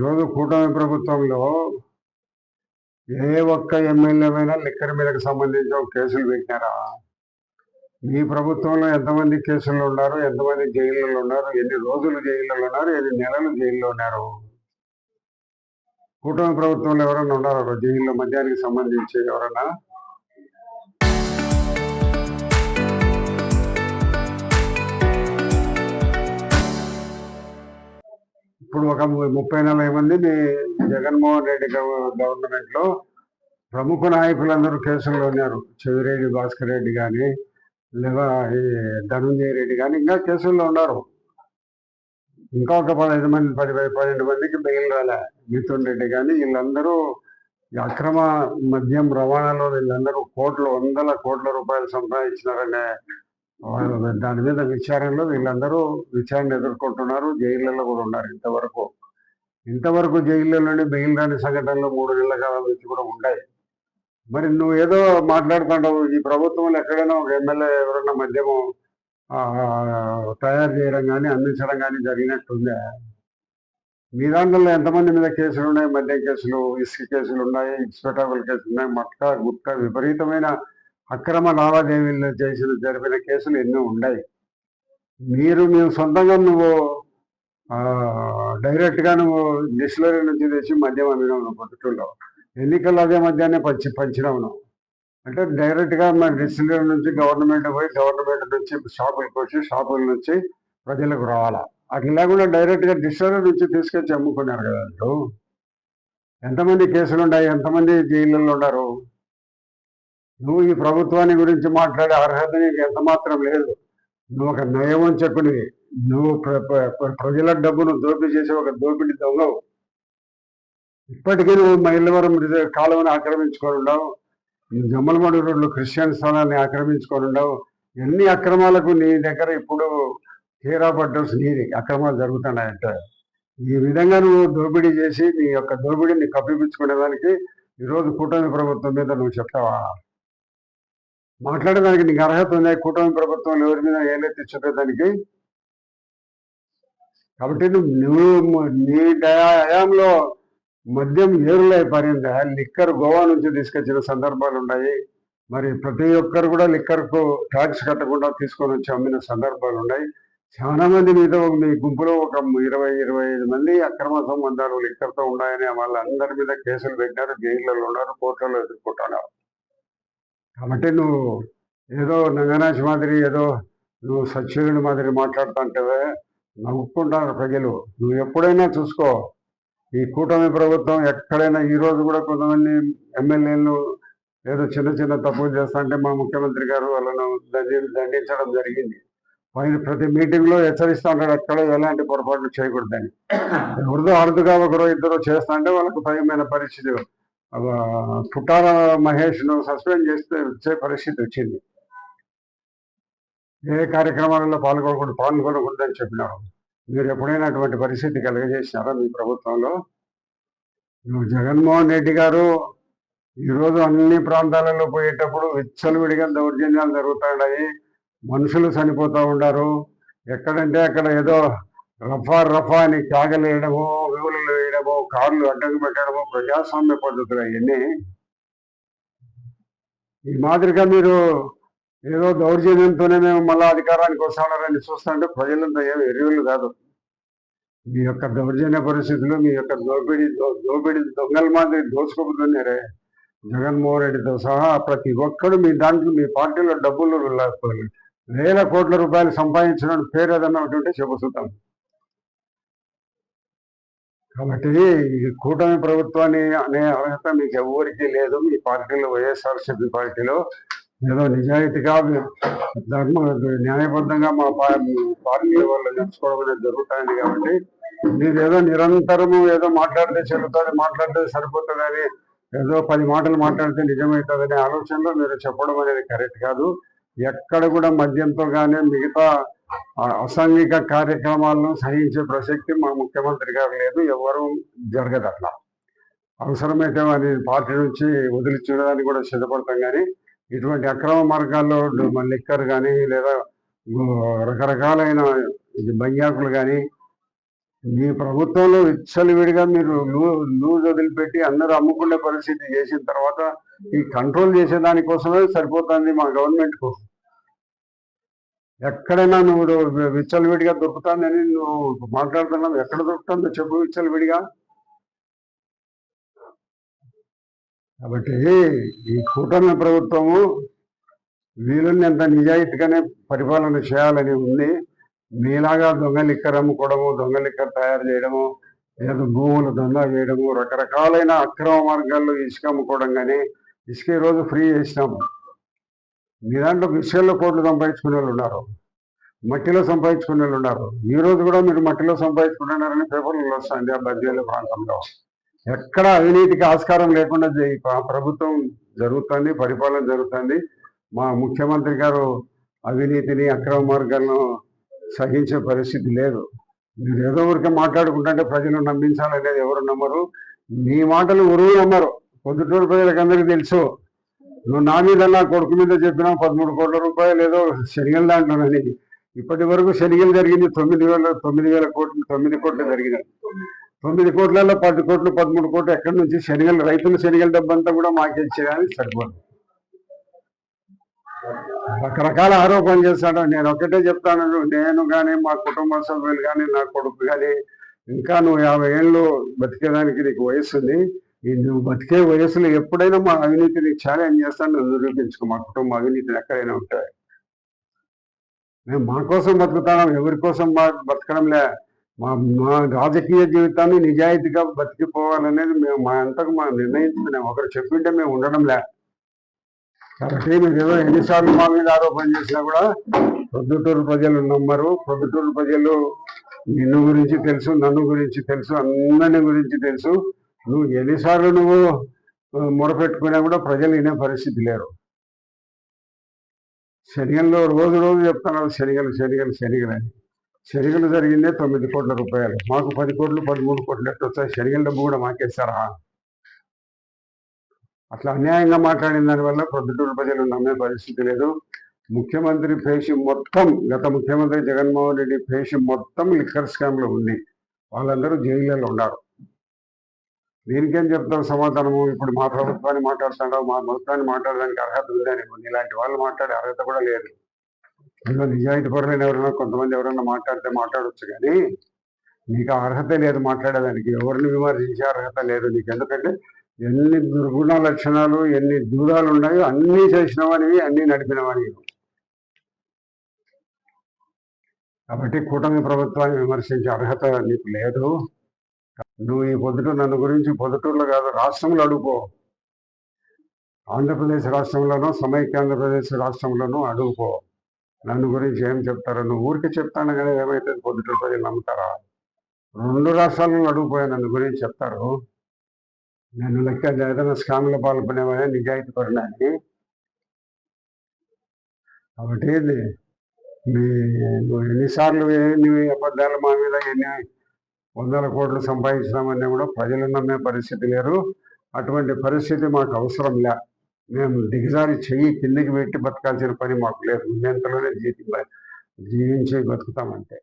ఈరోజు కూటమి ప్రభుత్వంలో ఏ ఒక్క ఎమ్మెల్యేమైనా లిక్కర్ మీదకి సంబంధించిన కేసులు పెట్టినారా? మీ ప్రభుత్వంలో ఎంతమంది కేసులు ఉన్నారు, ఎంతమంది జైళ్ళలో ఉన్నారు, ఎన్ని రోజులు జైళ్ళలో ఉన్నారు, ఎన్ని నెలలు జైల్లో ఉన్నారు? కూటమి ప్రభుత్వంలో ఎవరన్నా ఉన్నారు జైల్లో మద్యానికి సంబంధించి ఎవరన్నా? ఇప్పుడు ఒక 30-40 మంది మీ జగన్మోహన్ రెడ్డి గవర్నమెంట్ లో ప్రముఖ నాయకులందరూ కేసుల్లో ఉన్నారు. చెవిరెడ్డి భాస్కర్ రెడ్డి కానీ, లేదా ఈ ధనంజయ రెడ్డి కానీ ఇంకా కేసుల్లో ఉన్నారు. ఇంకా ఒక 15 మంది 12 మందికి బెయిల్ రాలే. మిథున్ రెడ్డి కానీ వీళ్ళందరూ అక్రమ మద్యం రవాణాలో వీళ్ళందరూ వందల కోట్ల రూపాయలు సంపాదించినారనే దాని మీద విచారణలో వీళ్ళందరూ విచారణ ఎదుర్కొంటున్నారు. జైళ్ళలో కూడా ఉన్నారు. ఇంతవరకు జైళ్ళలోనే బెయిల్ రాని సంఘటనలు 3 నెలల కాలం నుంచి కూడా ఉన్నాయి. మరి నువ్వు ఏదో మాట్లాడుతుంటావు, ఈ ప్రభుత్వంలో ఎక్కడైనా ఒక ఎమ్మెల్యే ఎవరన్నా మద్యము తయారు చేయడం కానీ అందించడం కానీ జరిగినట్టుందే? మీ దాంట్లో ఎంతమంది మీద కేసులు ఉన్నాయి? మద్యం కేసులు, ఇసుక కేసులు ఉన్నాయి, ఇన్స్పెక్టబుల్ కేసులు ఉన్నాయి, మట్కా గుట్కా విపరీతమైన అక్రమ లావాదేవీలు జరిపిన కేసులు ఎన్నో ఉన్నాయి. మేము సొంతంగా నువ్వు డైరెక్ట్గా నువ్వు డిస్టిలరీ నుంచి తెచ్చి మద్యం అమ్మినావు. నువ్వు పొద్దుటూరులో ఎన్నికల్లో అదే మద్యాన్ని పంచినావు నువ్వు. అంటే డైరెక్ట్గా మన డిస్టిలరీ నుంచి గవర్నమెంట్ పోయి గవర్నమెంట్ నుంచి షాపులకు వచ్చి షాపుల నుంచి ప్రజలకు రావాలా. అట్లా లేకుండా డైరెక్ట్గా డిస్టిలరీ నుంచి తీసుకొచ్చి అమ్ముకున్నారు కదా. ఎంతమంది కేసులు ఉన్నాయి, ఎంతమంది జైళ్ళల్లో ఉన్నారు? నువ్వు ఈ ప్రభుత్వాన్ని గురించి మాట్లాడే అర్హత నీకు ఎంత మాత్రం లేదు. నువ్వు ఒక నయవంచకునివి. నువ్వు ప్రజల డబ్బును దోపిడీ చేసి ఒక దోపిడీ దొంగవు. ఇప్పటికీ నువ్వు మైలవరం కాలువని ఆక్రమించుకొని ఉండవు, జమ్మలమడు రోడ్లు క్రిస్టియన్ స్థానాన్ని ఆక్రమించుకొని ఉండవు. ఎన్ని అక్రమాలకు నీ దగ్గర ఇప్పుడు తీరాపడ్డస్ నీది అక్రమాలు జరుగుతున్నాయంటే ఈ విధంగా నువ్వు దోపిడీ చేసి నీ యొక్క దోపిడీని కప్పిపుచ్చుకునేదానికి ఈరోజు కూటమి ప్రభుత్వం మీద నువ్వు చెప్తావా? మాట్లాడేదానికి నీకు అర్హత ఉంది? కూటమి ప్రభుత్వం ఎవరి మీద ఏలైతే చెప్పేదానికి. కాబట్టి నువ్వు నీ హయాంలో మద్యం ఏరులై పారిందా? లిక్కర్ గోవా నుంచి తీసుకొచ్చిన సందర్భాలు ఉన్నాయి. మరి ప్రతి ఒక్కరు కూడా లిక్కర్కు ట్యాక్స్ కట్టకుండా తీసుకొని వచ్చి అమ్మిన సందర్భాలు ఉన్నాయి. చాలా మంది మీద మీ గుంపులో ఒక 20-25 మంది అక్రమ సంబంధాలు లిక్కర్తో ఉన్నాయని వాళ్ళందరి మీద కేసులు పెట్టినారు, జైళ్ళలో ఉన్నారు, కోర్టులలో ఎదుర్కొంటున్నారు. కాబట్టి నువ్వు ఏదో నంగనాచి మాదిరి, ఏదో నువ్వు సత్యుడి మాదిరి మాట్లాడుతుంటావే, నవ్వుకుంటారు ప్రజలు. నువ్వు ఎప్పుడైనా చూసుకో, ఈ కూటమి ప్రభుత్వం ఎక్కడైనా ఈరోజు కూడా కొంతమంది ఎమ్మెల్యేలు ఏదో చిన్న చిన్న తప్పులు చేస్తా అంటే మా ముఖ్యమంత్రి గారు వాళ్ళను దండించడం జరిగింది. ప్రతి మీటింగ్లో హెచ్చరిస్తూ ఉంటాడు ఎక్కడ ఎలాంటి పొరపాట్లు చేయకూడదని. ఎవరిదో అరుదుగా ఒకరో ఇద్దరు చేస్తా అంటే వాళ్ళకు భయమైన పరిస్థితి. పుట్టార మహేష్ను సస్పెండ్ చేసే పరిస్థితి వచ్చింది. ఏ కార్యక్రమాలలో పాల్గొనకూడదని చెప్పినారు. మీరు ఎప్పుడైనా అటువంటి పరిస్థితి కలుగజేసినారా మీ ప్రభుత్వంలో? నువ్వు జగన్మోహన్ రెడ్డి గారు ఈరోజు అన్ని ప్రాంతాలలో పోయేటప్పుడు విచ్చలవిడిగా దౌర్జన్యాలు జరుగుతున్నాయి, మనుషులు చనిపోతూ ఉన్నారు. ఎక్కడంటే అక్కడ ఏదో రఫా అని త్యాగలు వేయడము, వేవులు వేయడము, కార్లు అడ్డంగా పెట్టడము ప్రజాస్వామ్య పద్ధతులు అవన్నీ. ఈ మాదిరిగా మీరు ఏదో దౌర్జన్యంతోనే మేము మళ్ళీ అధికారానికి వస్తానని చూస్తుంటే ప్రజలంతా ఏమి ఎరువులు కాదు. మీ యొక్క దౌర్జన్య పరిస్థితులు, మీ యొక్క దోపిడీ దొంగల మాదిరి దోచుకోబోతున్నారే. జగన్మోహన్ రెడ్డితో సహా ప్రతి ఒక్కరు మీ దాంట్లో మీ పార్టీలో డబ్బులు వేల కోట్ల రూపాయలు సంపాదించిన పేరు ఏదన్నా ఉంటుంటే చెబుతాం. కాబట్టి ఈ కూటమి ప్రభుత్వాన్ని అనే అర్హత మీకు ఎవరికి లేదు. మీ పార్టీలో వైఎస్ఆర్సీపీ పార్టీలో ఏదో నిజాయితీగా న్యాయబద్ధంగా మా పార్టీ వాళ్ళు నడుచుకోవడం అనేది జరుగుతుంది. కాబట్టి మీరు ఏదో నిరంతరము ఏదో మాట్లాడితే చెల్లుతుంది, మాట్లాడితే సరిపోతుందని, ఏదో 10 మాటలు మాట్లాడితే నిజమవుతుందనే ఆలోచనలో మీరు చెప్పడం అనేది కరెక్ట్ కాదు. ఎక్కడ కూడా మద్యంతో కానీ మిగతా అసాంఘిక కార్యక్రమాలను సహించే ప్రసక్తి మా ముఖ్యమంత్రి గారు లేదు, ఎవరు జరగదు. అట్లా అవసరమైతే అది పార్టీ నుంచి వదిలించడానికి కూడా సిద్ధపడతాం. కానీ ఇటువంటి అక్రమ మార్గాల్లో లిక్కర్ కానీ లేదా రకరకాలైన బంగాకులు కానీ మీ ప్రభుత్వంలో విచ్చలవిడిగా మీరు లూజ్ వదిలిపెట్టి అందరూ అమ్ముకునే పరిస్థితి చేసిన తర్వాత ఈ కంట్రోల్ చేసే దానికోసమే సరిపోతుంది మా గవర్నమెంట్ కు. ఎక్కడైనా నువ్వు విచ్చలవిడిగా దొరుకుతుందని నువ్వు మాట్లాడుతున్నావు, ఎక్కడ దొరుకుతుందో చెప్పు విచ్చలవిడిగా. కాబట్టి ఈ కూటమి ప్రభుత్వము వీలున్నంత నిజాయితీగానే పరిపాలన చేయాలని ఉంది. మీలాగా దొంగ లిక్కర్ అమ్ముకోవడము, దొంగ లిక్కర్ తయారు చేయడము, లేదా భూములు దందా చేయడము, రకరకాలైన అక్రమ మార్గాల్లో ఇసుక అమ్ముకోవడం. కానీ ఇసుక ఈరోజు ఫ్రీ చేసినాము. మీ దాంట్లో విషయాల్లో కోట్లు సంపాదించుకునే వాళ్ళు ఉన్నారు, మట్టిలో సంపాదించుకునే వాళ్ళు ఉన్నారు. ఈ రోజు కూడా మీరు మట్టిలో సంపాదించుకుంటున్నారని పేపర్లు వస్తుంది. ఆ బద్వేలు ప్రాంతంలో ఎక్కడ అవినీతికి ఆస్కారం లేకుండా ప్రభుత్వం జరుగుతుంది, పరిపాలన జరుగుతుంది. మా ముఖ్యమంత్రి గారు అవినీతిని, అక్రమ మార్గాలను సహించే పరిస్థితి లేదు. మీరు ఏదో ఊరికే మాట్లాడుకుంటుంటే ప్రజలు నమ్మించాలనేది ఎవరు నమ్మరు. నీ మాటలు ఎవరు నమ్మరు. పొద్దుటూరు ప్రజలకు అందరికీ తెలుసు. నువ్వు నా మీద, నా కొడుకు మీద చెప్పినావు 13 కోట్ల రూపాయలు ఏదో శనిగల దాంట్లోనని. ఇప్పటి వరకు శనిగలు జరిగింది 9,000 కోట్లు, 9 కోట్లు జరిగినాయి. 9 కోట్లలో 10 కోట్లు, 13 కోట్లు ఎక్కడి నుంచి శనిగలు, రైతుల శనిగల డబ్బంతా కూడా మాకే ఇచ్చేయాలని సరిపోదు. రకరకాల ఆరోపణలు చేస్తాడు. నేను ఒకటే చెప్తాను, నేను కానీ మా కుటుంబ సభ్యులు కానీ నా కొడుకు కానీ ఇంకా నువ్వు 50 ఏళ్ళు బతికేదానికి నీకు వయసు ఉంది. ఈ నువ్వు బతికే వయసులో ఎప్పుడైనా మా అవినీతిని ఛాలెంజ్ చేస్తాను, నువ్వు నిరూపించుకో. మా కుటుంబ అవినీతిని ఎక్కడైనా ఉంటాయి. మేము మా కోసం బతుకుతాం, ఎవరి కోసం బతకడంలే. మా రాజకీయ జీవితాన్ని నిజాయితీగా బతికిపోవాలనేది మేము మా అంతకు నిర్ణయించుకున్నాం. ఒకరు చెప్పింటే మేము ఉండడంలే. కాబట్టి మీరు ఏదో ఎన్నిసార్లు మా మీద ఆరోపణ చేసినా కూడా ప్రొద్దుటూరు ప్రజలు నమ్మరు. ప్రొద్దుటూరు ప్రజలు నిన్ను గురించి తెలుసు, నన్ను గురించి తెలుసు, అందరిని గురించి తెలుసు. నువ్వు ఎన్నిసార్లు నువ్వు మొరపెట్టుకున్నా కూడా ప్రజలు వినే పరిస్థితి లేరు. శనిగల్లో రోజు చెప్తున్నావు శనిగలు శనిగలు శనిగలు అని. శనిగలు జరిగిందే 9 కోట్ల రూపాయలు. మాకు 10 కోట్లు, 13 కోట్లు ఎట్టు వచ్చాయి? శనిగల డబ్బు కూడా మాకేస్తారా? అట్లా అన్యాయంగా మాట్లాడిన దానివల్ల ప్రొద్దుటూరు ప్రజలు నమ్మే పరిస్థితి లేదు. ముఖ్యమంత్రి పేషి మొత్తం, గత ముఖ్యమంత్రి జగన్మోహన్ రెడ్డి పేషి మొత్తం లిక్కర్ స్కామ్లో ఉంది. వాళ్ళందరూ జైళ్ళలో ఉన్నారు. దీనికేం చెప్తాం సమాధానము? ఇప్పుడు మా ప్రభుత్వాన్ని మాట్లాడుతున్నావు, మా ప్రభుత్వాన్ని మాట్లాడడానికి అర్హత ఉందని. ఇలాంటి వాళ్ళు మాట్లాడే అర్హత కూడా లేదు. ఇందులో నిజాయితీ పరులైన ఎవరైనా కొంతమంది ఎవరైనా మాట్లాడితే మాట్లాడవచ్చు, కానీ నీకు అర్హత లేదు మాట్లాడేదానికి. ఎవరిని విమర్శించే అర్హత లేదు నీకు. ఎందుకంటే ఎన్ని దుర్గుణ లక్షణాలు, ఎన్ని దూరాలు ఉన్నాయో అన్నీ చేసినవానివి, అన్నీ నడిపినవానివి. కాబట్టి కూటమి ప్రభుత్వాన్ని విమర్శించే అర్హత నీకు లేదు. నువ్వు ఈ పొద్దుటూరు, నన్ను గురించి పొద్దుటూరులో కాదు రాష్ట్రంలో అడుగుపో. ఆంధ్రప్రదేశ్ రాష్ట్రంలోనూ, సమైక్య ఆంధ్రప్రదేశ్ రాష్ట్రంలోనూ అడుగుపో. నన్ను గురించి ఏం చెప్తారో? నువ్వు ఊరికి చెప్తాను కానీ ఏమైతే పొద్దుటూరు ప్రజలు నమ్ముతారా? 2 రాష్ట్రాలను అడుగుపోయా, నన్ను గురించి చెప్తారు. నేను లెక్క ఏదైనా స్కామ్లో పాల్పడేవా నిజాయితీ పడినాన్ని. కాబట్టి నువ్వు ఎన్నిసార్లు ఎన్ని అబద్ధాలు మా మీద, ఎన్ని 100 కోట్లు సంపాదించినామని కూడా ప్రజలు నమ్మే పరిస్థితి లేరు. అటువంటి పరిస్థితి మాకు అవసరం లే. మేము దిగజారి చెయ్యి కిందికి పెట్టి బతకాల్సిన పని మాకు లేదు. ఉన్నంతలోనే జీవించి బతుకుతామంటే.